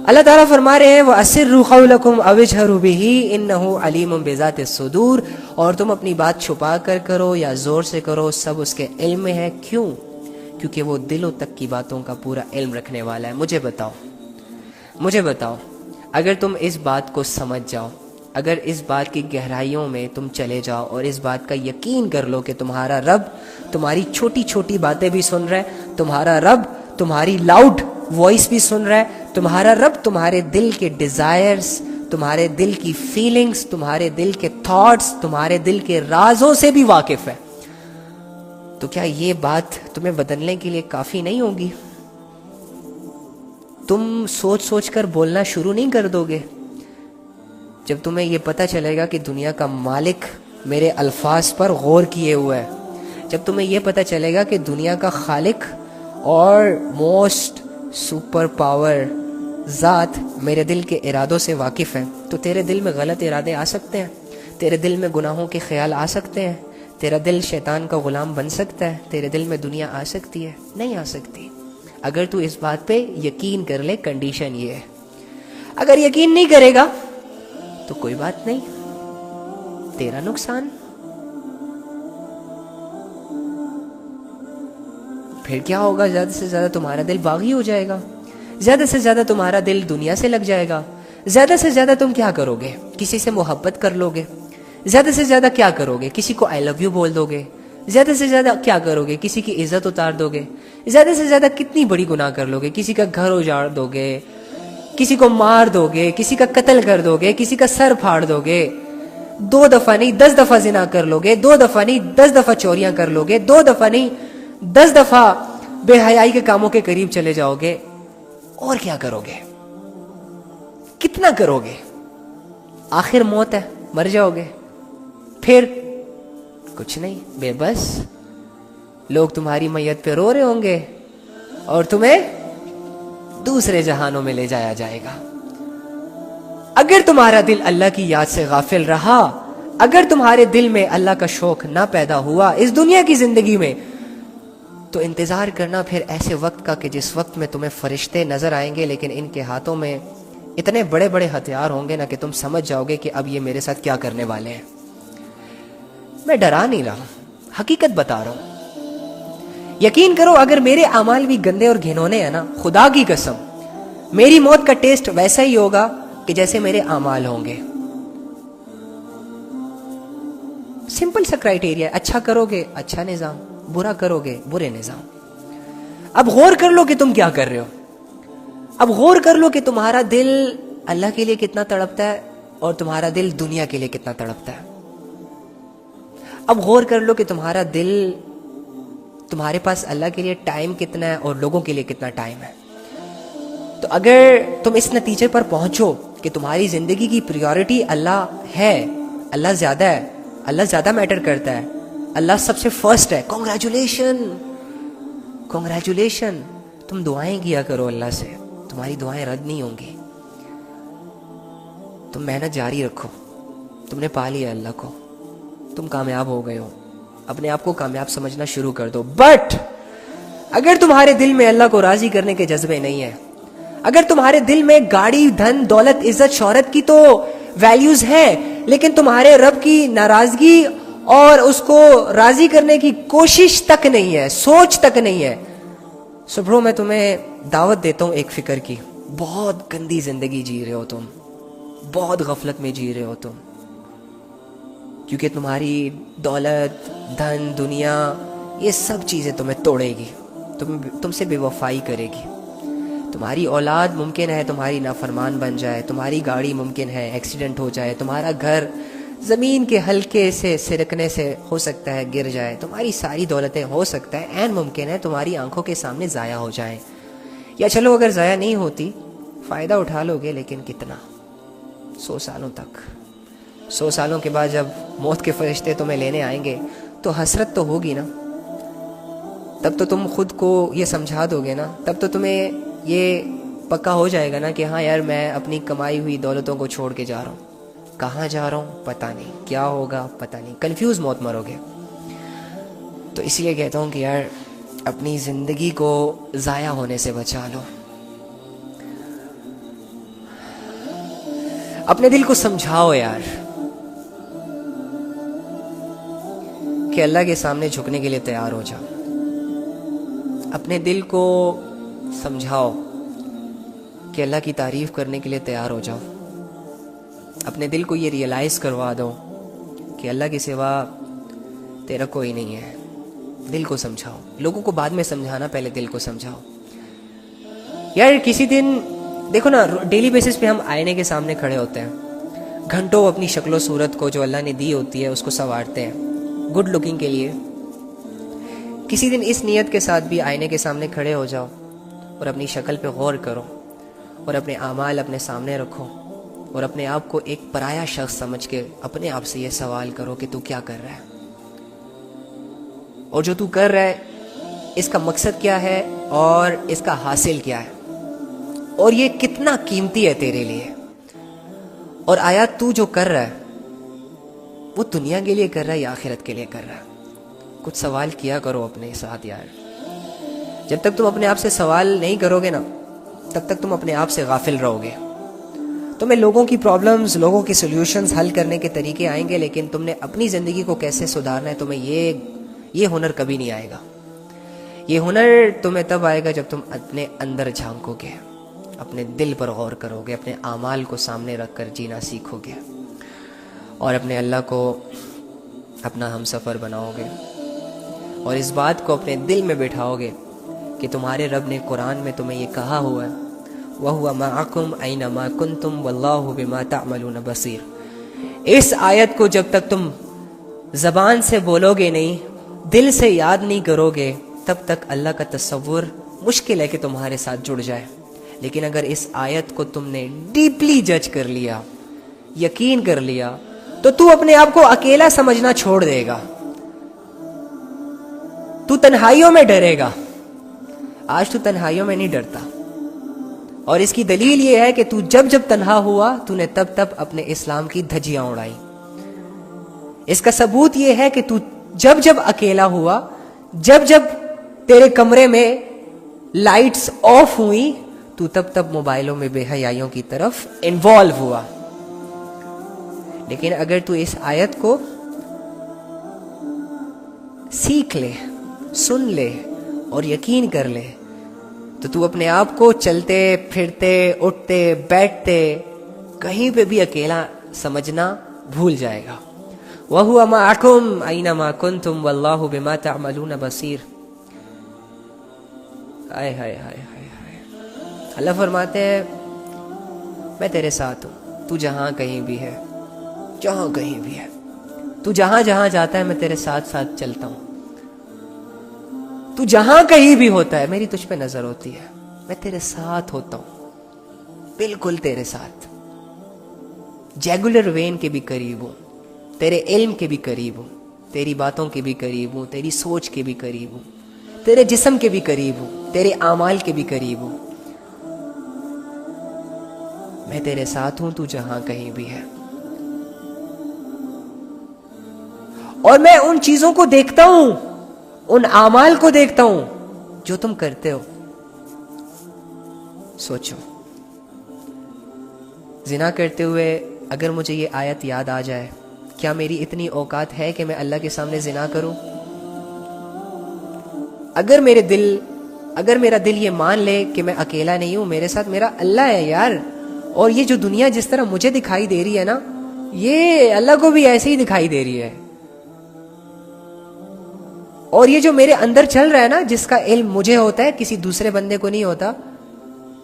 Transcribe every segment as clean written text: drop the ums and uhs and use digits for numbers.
अल्लाह ताला फरमा रहे हैं वो अस्सिर्रु क़ौलकुम अव इजहरू बिही इन्नहु अलीमुम बिज़ातिस सुदूर, और तुम अपनी बात छुपा कर करो या जोर से करो, सब उसके इल्म में है। क्यों? क्योंकि वो दिलों तक की बातों का पूरा इल्म रखने वाला है। मुझे बताओ, अगर तुम इस बात को समझ जाओ, अगर इस बात की गहराइयों में तुम चले जाओ और इस बात का यकीन कर लो कि तुम्हारा रब तुम्हारी छोटी छोटी बातें भी सुन रहा है, तुम्हारा रब तुम्हारी लाउड वॉइस भी सुन रहा है, तुम्हारा रब तुम्हारे दिल के डिजायर्स, तुम्हारे दिल की फीलिंग्स, तुम्हारे दिल के थॉट्स, तुम्हारे दिल के राजों से भी वाकिफ है, तो क्या ये बात तुम्हें बदलने के लिए काफी नहीं होगी? तुम सोच सोच कर बोलना शुरू नहीं कर दोगे? जब तुम्हें ये पता चलेगा कि दुनिया का मालिक मेरे अल्फाज पर गौर किए हुआ है, जब तुम्हें ये पता चलेगा कि दुनिया का खालिक और मोस्ट सुपर पावर ज़ात मेरे दिल के इरादों से वाकिफ़ है, तो तेरे दिल में गलत इरादे आ सकते हैं, तेरे दिल में गुनाहों के ख्याल आ सकते हैं, तेरा दिल शैतान का गुलाम बन सकता है, तेरे दिल में दुनिया आ सकती है? नहीं आ सकती। अगर तू इस बात पे यकीन कर ले, कंडीशन ये है। अगर यकीन नहीं करेगा तो कोई बात नहीं, तेरा नुकसान। फिर क्या होगा? ज्यादा से ज्यादा तुम्हारा दिल बागी हो जाएगा, ज्यादा से ज्यादा तुम्हारा दिल दुनिया से लग जाएगा, ज्यादा से ज्यादा तुम क्या करोगे? किसी से मोहब्बत कर लोगे, ज्यादा से ज्यादा क्या करोगे? किसी को आई लव यू बोल दोगे, ज्यादा से ज्यादा क्या करोगे? किसी की इज्जत उतार दोगे, ज्यादा से ज्यादा कितनी बड़ी गुनाह कर लोगे? किसी का घर उजाड़ दोगे, किसी को मार दोगे, किसी का कत्ल कर दोगे, किसी का सर फाड़ दोगे, 2 दफा नहीं 10 दफा जिना कर लोगे, 2 दफा नहीं 10 दफा चोरियां कर लोगे, 2 दफा नहीं 10 दफा बेहयाई के कामों के करीब चले जाओगे। और क्या करोगे? कितना करोगे? आखिर मौत है, मर जाओगे, फिर कुछ नहीं, बेबस। लोग तुम्हारी मैयत पे रो रहे होंगे और तुम्हें दूसरे जहानों में ले जाया जाएगा। अगर तुम्हारा दिल अल्लाह की याद से गाफिल रहा, अगर तुम्हारे दिल में अल्लाह का शौक ना पैदा हुआ इस दुनिया की जिंदगी में, तो इंतजार करना फिर ऐसे वक्त का कि जिस वक्त में तुम्हें फरिश्ते नजर आएंगे, लेकिन इनके हाथों में इतने बड़े बड़े हथियार होंगे ना कि तुम समझ जाओगे कि अब ये मेरे साथ क्या करने वाले हैं। मैं डरा नहीं रहा, हकीकत बता रहा हूं। यकीन करो, अगर मेरे अमाल भी गंदे और घिनौने हैं ना, खुदा की कसम, मेरी मौत का टेस्ट वैसा ही होगा कि जैसे मेरे अमाल होंगे। सिंपल सा क्राइटेरिया, अच्छा करोगे अच्छा निजाम, बुरा करोगे बुरे निजाम। अब गौर कर लो कि तुम क्या कर रहे हो, अब गौर कर लो कि तुम्हारा दिल अल्लाह के लिए कितना तड़पता है और तुम्हारा दिल दुनिया के लिए कितना तड़पता है। अब गौर कर लो कि तुम्हारा दिल, तुम्हारे पास अल्लाह के लिए टाइम कितना है और लोगों के लिए कितना टाइम है। तो अगर तुम इस नतीजे पर पहुंचो कि तुम्हारी जिंदगी की प्रायोरिटी अल्लाह है, अल्लाह ज्यादा है, अल्लाह ज्यादा मैटर करता है, अल्लाह सबसे फर्स्ट है, कॉन्ग्रेचुलेशन कॉन्ग्रेचुलेशन। तुम दुआएं किया करो अल्लाह से, तुम्हारी दुआएं रद्द नहीं होंगी। तुम मेहनत जारी रखो, तुमने पा लिया अल्लाह को, तुम कामयाब हो गए हो, अपने आप को कामयाब समझना शुरू कर दो। बट अगर तुम्हारे दिल में अल्लाह को राजी करने के जज्बे नहीं है, अगर तुम्हारे दिल में गाड़ी धन दौलत इज्जत शोहरत की तो वैल्यूज है, लेकिन तुम्हारे रब की नाराजगी और उसको राजी करने की कोशिश तक नहीं है, सोच तक नहीं है, सो ब्रो मैं तुम्हें दावत देता हूं एक फिक्र की। बहुत गंदी जिंदगी जी रहे हो तुम, बहुत गफलत में जी रहे हो तुम, क्योंकि तुम्हारी दौलत धन दुनिया ये सब चीजें तुम्हें तोड़ेगी, तुमसे बेवफाई करेगी। तुम्हारी औलाद मुमकिन है तुम्हारी नाफरमान बन जाए, तुम्हारी गाड़ी मुमकिन है एक्सीडेंट हो जाए, तुम्हारा घर जमीन के हल्के से सिरकने से हो सकता है गिर जाए, तुम्हारी सारी दौलतें हो सकता है एन मुमकिन है तुम्हारी आंखों के सामने जाया हो जाए। या चलो अगर जाया नहीं होती फायदा उठा लोगे, लेकिन कितना? 100 सालों तक। 100 सालों के बाद जब मौत के फरिश्ते तुम्हें लेने आएंगे तो हसरत तो होगी ना, तब तो तुम खुद को ये समझा दोगे ना, तब तो तुम्हें ये पक्का हो जाएगा ना कि हाँ यार मैं अपनी कमाई हुई दौलतों को छोड़ के जा रहा हूँ। कहाँ जा रहा हूँ पता नहीं, क्या होगा पता नहीं, कंफ्यूज मौत मरोगे। तो इसलिए कहता हूँ कि यार अपनी जिंदगी को ज़ाया होने से बचा लो। अपने दिल को समझाओ यार कि अल्लाह के सामने झुकने के लिए तैयार हो जाओ। अपने दिल को समझाओ कि अल्लाह की तारीफ करने के लिए तैयार हो जाओ। अपने दिल को ये रियलाइज़ करवा दो कि अल्लाह के सिवा तेरा कोई नहीं है। दिल को समझाओ। लोगों को बाद में समझाना, पहले दिल को समझाओ। यार किसी दिन देखो ना, डेली बेसिस पे हम आईने के सामने खड़े होते हैं, घंटों अपनी शक्लो सूरत को जो अल्लाह ने दी होती है उसको संवारते हैं गुड लुकिंग के लिए। किसी दिन इस नियत के साथ भी आईने के सामने खड़े हो जाओ और अपनी शक्ल पे गौर करो और अपने आमाल अपने सामने रखो और अपने आप को एक पराया शख्स समझ के अपने आप से ये सवाल करो कि तू क्या कर रहा है और जो तू कर रहा है इसका मकसद क्या है और इसका हासिल क्या है और ये कितना कीमती है तेरे लिए। और आया तू जो कर रहा है वो दुनिया के लिए कर रहा है या आखिरत के लिए कर रहा है? कुछ सवाल किया करो अपने साथ यार। जब तक तुम अपने आप से सवाल नहीं करोगे ना, तब तक तुम अपने आप से गाफिल रहोगे। तुम्हें लोगों की प्रॉब्लम्स, लोगों की सॉल्यूशंस हल करने के तरीके आएंगे, लेकिन तुमने अपनी ज़िंदगी को कैसे सुधारना है, तुम्हें ये हुनर कभी नहीं आएगा। ये हुनर तुम्हें तब आएगा जब तुम अपने अंदर झांकोगे, अपने दिल पर गौर करोगे, अपने आमाल को सामने रख कर जीना सीखोगे और अपने अल्लाह को अपना हमसफ़र बनाओगे और इस बात को अपने दिल में बिठाओगे कि तुम्हारे रब ने कुरान में तुम्हें ये कहा हुआ है, वहुवा माअकुम ऐनमा कुंतुम वल्लाहु बिमा तअमलून बसीर। इस आयत को जब तक तुम ज़बान से बोलोगे नहीं, दिल से याद नहीं करोगे, तब तक अल्लाह का तसव्वुर मुश्किल है कि तुम्हारे साथ जुड़ जाए। लेकिन अगर इस आयत को तुमने डीपली जज कर लिया, यकीन कर लिया, तो तू अपने आप को अकेला समझना छोड़ देगा। तू तन्हाइयों में डरेगा। आज तू तन्हाइयों में नहीं डरता और इसकी दलील ये है कि तू जब जब तन्हा हुआ तूने तब तब अपने इस्लाम की धज्जियां उड़ाई। इसका सबूत ये है कि तू जब जब अकेला हुआ, जब जब तेरे कमरे में लाइट्स ऑफ हुई, तू तब तब मोबाइलों में बेहयाइयों की तरफ इन्वॉल्व हुआ। लेकिन अगर तू इस आयत को सीख ले, सुन ले और यकीन कर ले, तो तू अपने आप को चलते फिरते, उठते बैठते, कहीं पे भी अकेला समझना भूल जाएगा। वहुवा माअकुम ऐनमा कुंतुम वल्लाहु बिमा तअमलून बसीर। हाय हाय हाय हाय हाय। अल्लाह फरमाते हैं मैं तेरे साथ हूँ, तू जहाँ कहीं भी है, जहाँ कहीं भी है, तू जहाँ जहाँ जाता है मैं तेरे साथ साथ चलता हूँ। तू जहाँ कहीं भी होता है मेरी तुझ पे नजर होती है, मैं तेरे साथ होता हूँ, बिल्कुल तेरे साथ। जैगुलर वेन के भी करीब हूँ, तेरे इल्म के भी करीब हूँ, तेरी बातों के भी करीब हूँ, तेरी सोच के भी करीब हूँ, तेरे जिस्म के भी करीब हूँ, तेरे आमाल के भी करीब हूँ। मैं तेरे साथ हूं, तू जहां कहीं भी है। और मैं उन चीजों को देखता हूं, उन आमाल को देखता हूं जो तुम करते हो। सोचो, जिना करते हुए अगर मुझे ये आयत याद आ जाए, क्या मेरी इतनी औकात है कि मैं अल्लाह के सामने जिना करूं? अगर मेरा दिल ये मान ले कि मैं अकेला नहीं हूं, मेरे साथ मेरा अल्लाह है यार, और ये जो दुनिया जिस तरह मुझे दिखाई दे रही है ना, ये अल्लाह को भी ऐसे ही दिखाई दे रही है। और ये जो मेरे अंदर चल रहा है ना, जिसका इल्म मुझे होता है, किसी दूसरे बंदे को नहीं होता,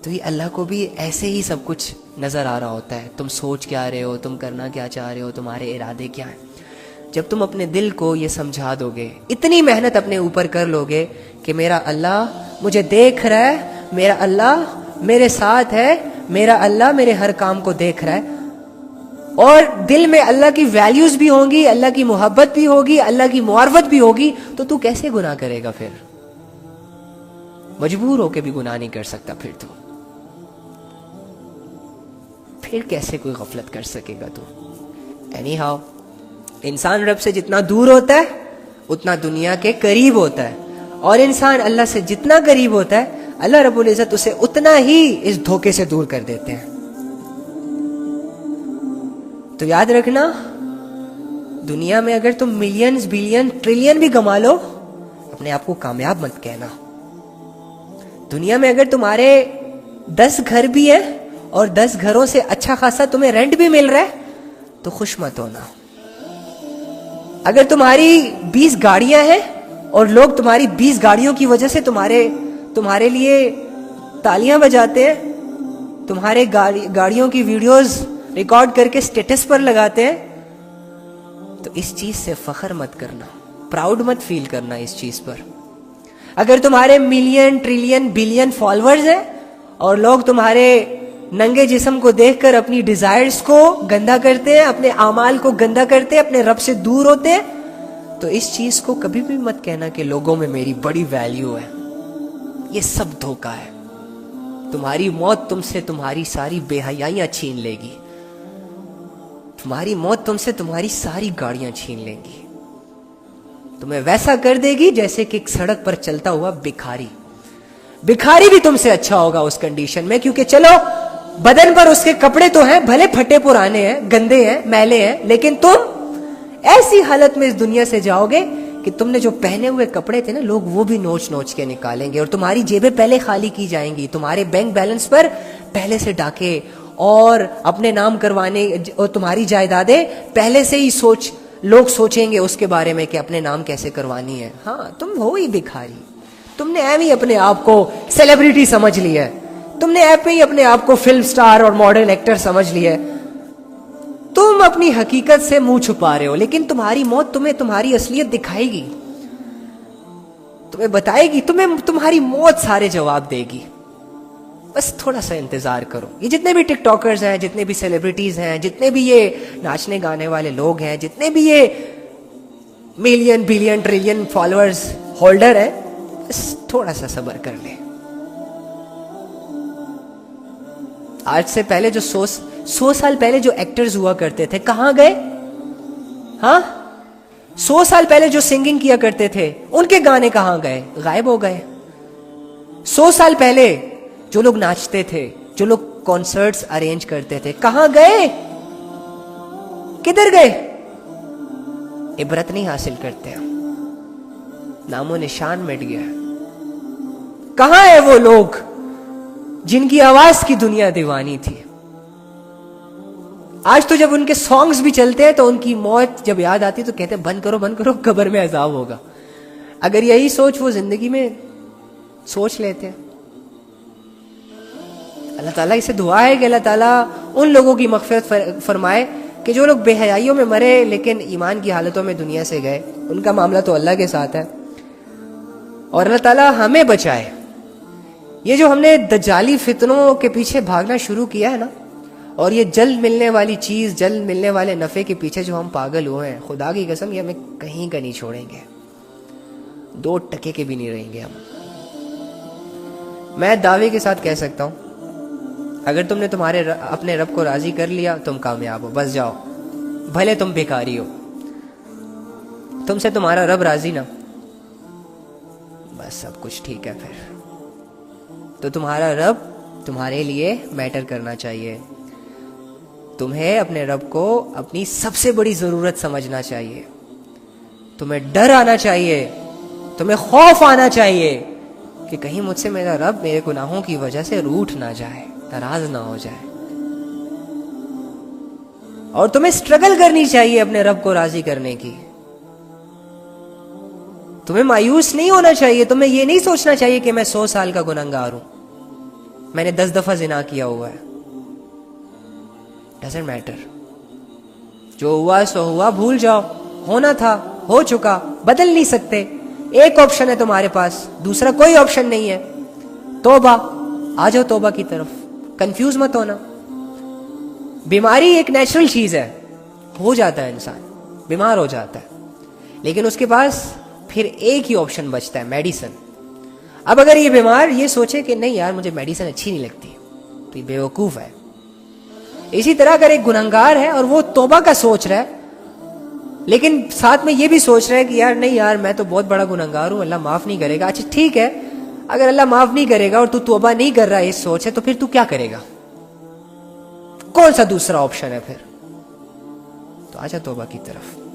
तो ये अल्लाह को भी ऐसे ही सब कुछ नजर आ रहा होता है। तुम सोच क्या रहे हो, तुम करना क्या चाह रहे हो, तुम्हारे इरादे क्या हैं। जब तुम अपने दिल को ये समझा दोगे, इतनी मेहनत अपने ऊपर कर लोगे कि मेरा अल्लाह मुझे देख रहा है, मेरा अल्लाह मेरे साथ है, मेरा अल्लाह मेरे हर काम को देख रहा है, और दिल में अल्लाह की वैल्यूज भी होंगी, अल्लाह की मोहब्बत भी होगी, अल्लाह की मुआरफत भी होगी, तो तू कैसे गुनाह करेगा? फिर मजबूर होके भी गुनाह नहीं कर सकता। फिर कैसे कोई गफलत कर सकेगा तू? एनी हाउ, इंसान रब से जितना दूर होता है उतना दुनिया के करीब होता है, और इंसान अल्लाह से जितना करीब होता है, अल्लाह रब्बुल इज़्ज़त उसे उतना ही इस धोखे से दूर कर देते हैं। तो याद रखना, दुनिया में अगर तुम मिलियंस बिलियन ट्रिलियन भी कमा लो, अपने आप को कामयाब मत कहना। दुनिया में अगर तुम्हारे 10 घर भी है और 10 घरों से अच्छा खासा तुम्हें रेंट भी मिल रहा है, तो खुश मत होना। अगर तुम्हारी 20 गाड़ियां हैं और लोग तुम्हारी 20 गाड़ियों की वजह से तुम्हारे लिए तालियां बजाते हैं, तुम्हारे गाड़ियों की वीडियोस रिकॉर्ड करके स्टेटस पर लगाते हैं, तो इस चीज से फख्र मत करना, प्राउड मत फील करना इस चीज पर। अगर तुम्हारे मिलियन ट्रिलियन बिलियन फॉलोअर्स हैं और लोग तुम्हारे नंगे जिस्म को देखकर अपनी डिजायर्स को गंदा करते हैं, अपने आमाल को गंदा करते हैं, अपने रब से दूर होते हैं, तो इस चीज को कभी भी मत कहना कि लोगों में मेरी बड़ी वैल्यू है। ये सब धोखा है। तुम्हारी मौत तुमसे तुम्हारी सारी बेहयाइयां छीन लेगी। तुम्हारी मौत तुमसे तुम्हारी सारी गाड़ियां छीन लेंगी। तुम्हें वैसा कर देगी जैसे कि एक सड़क पर चलता हुआ भिखारी। भिखारी भी तुमसे अच्छा होगा उस कंडीशन में, क्योंकि चलो बदन पर उसके कपड़े तो हैं, भले फटे पुराने हैं, गंदे हैं, मैले हैं, लेकिन तुम ऐसी हालत में इस दुनिया से जाओगे कि तुमने जो पहने हुए कपड़े थे ना, लोग वो भी नोच नोच के निकालेंगे और तुम्हारी जेबें पहले खाली की जाएंगी। तुम्हारे बैंक बैलेंस पर पहले से डाके और अपने नाम करवाने और तुम्हारी जायदादें पहले से ही लोग सोचेंगे उसके बारे में कि अपने नाम कैसे करवानी है। हाँ, तुम हो ही भिखारी। तुमने ऐप ही अपने आप को सेलिब्रिटी समझ लिया है, तुमने ऐप ही अपने आप को फिल्म स्टार और मॉडर्न एक्टर समझ लिया है। तुम अपनी हकीकत से मुंह छुपा रहे हो, लेकिन तुम्हारी मौत तुम्हें तुम्हारी असलियत दिखाएगी, तुम्हें बताएगी, तुम्हें तुम्हारी मौत सारे जवाब देगी। बस थोड़ा सा इंतजार करो। ये जितने भी टिकटॉकर्स हैं, जितने भी सेलिब्रिटीज हैं, जितने भी ये नाचने गाने वाले लोग हैं, जितने भी ये million billion trillion followers holder हैं, बस थोड़ा सा सब्र कर ले। आज से पहले जो 100 साल पहले जो एक्टर्स हुआ करते थे, कहां गए? हाँ, 100 साल पहले जो सिंगिंग किया करते थे, उनके गाने कहां गए? गायब हो गए। 100 साल पहले जो लोग नाचते थे, जो लोग कॉन्सर्ट्स अरेंज करते थे, कहां गए? किधर गए? इबरत नहीं हासिल करते, नामो निशान मिट गया। कहां है वो लोग जिनकी आवाज की दुनिया दीवानी थी? आज तो जब उनके सॉन्ग्स भी चलते हैं तो उनकी मौत जब याद आती है तो कहते हैं बंद करो, कब्र में अजाब होगा। अगर यही सोच वो जिंदगी में सोच लेते हैं, अल्लाह ताला इसे दुआ है कि अल्लाह ताला उन लोगों की मग़फ़िरत फरमाए कि जो लोग बेहयाइयों में मरे लेकिन ईमान की हालतों में दुनिया से गए। उनका मामला तो अल्लाह के साथ है, और अल्लाह ताला हमें बचाए। ये जो हमने दज्जाली फितनों के पीछे भागना शुरू किया है ना, और ये जल्द मिलने वाली चीज, जल्द मिलने वाले नफे के पीछे जो हम पागल हुए हैं, खुदा की कसम ये हमें कहीं का नहीं छोड़ेंगे, 2 टके के भी नहीं रहेंगे हम। मैं दावे के साथ कह सकता हूं, अगर तुमने अपने रब को राजी कर लिया, तुम कामयाब हो। बस जाओ, भले तुम भिखारी हो, तुमसे तुम्हारा रब राजी ना, बस सब कुछ ठीक है। फिर तो तुम्हारा रब तुम्हारे लिए मैटर करना चाहिए। तुम्हें अपने रब को अपनी सबसे बड़ी जरूरत समझना चाहिए। तुम्हें डर आना चाहिए, तुम्हें खौफ आना चाहिए कि कहीं मुझसे मेरा रब मेरे गुनाहों की वजह से रूठ ना जाए, नाराज ना हो जाए। और तुम्हें स्ट्रगल करनी चाहिए अपने रब को राजी करने की। तुम्हें मायूस नहीं होना चाहिए। तुम्हें यह नहीं सोचना चाहिए कि मैं 100 साल का गुनहगार हूं, मैंने 10 दफा जिना किया हुआ है। डजंट मैटर, जो हुआ सो हुआ, भूल जाओ। होना था, हो चुका, बदल नहीं सकते। एक ऑप्शन है तुम्हारे पास, दूसरा कोई ऑप्शन नहीं है। तौबा, आ जाओ तौबा की तरफ। कंफ्यूज मत होना। बीमारी एक नेचुरल चीज है, हो जाता है इंसान, बीमार हो जाता है, लेकिन उसके पास फिर एक ही ऑप्शन बचता है, मेडिसिन। अब अगर ये बीमार ये सोचे कि नहीं यार मुझे मेडिसिन अच्छी नहीं लगती, तो ये बेवकूफ है। इसी तरह अगर एक गुनहगार है और वो तौबा का सोच रहा है, लेकिन साथ में ये भी सोच रहा है कि यार नहीं यार मैं तो बहुत बड़ा गुनहगार हूं, अल्लाह माफ नहीं करेगा। अच्छा ठीक है, अगर अल्लाह माफ नहीं करेगा और तू तौबा नहीं कर रहा है इस सोच है, तो फिर तू क्या करेगा? कौन सा दूसरा ऑप्शन है फिर? तो आजा तौबा की तरफ।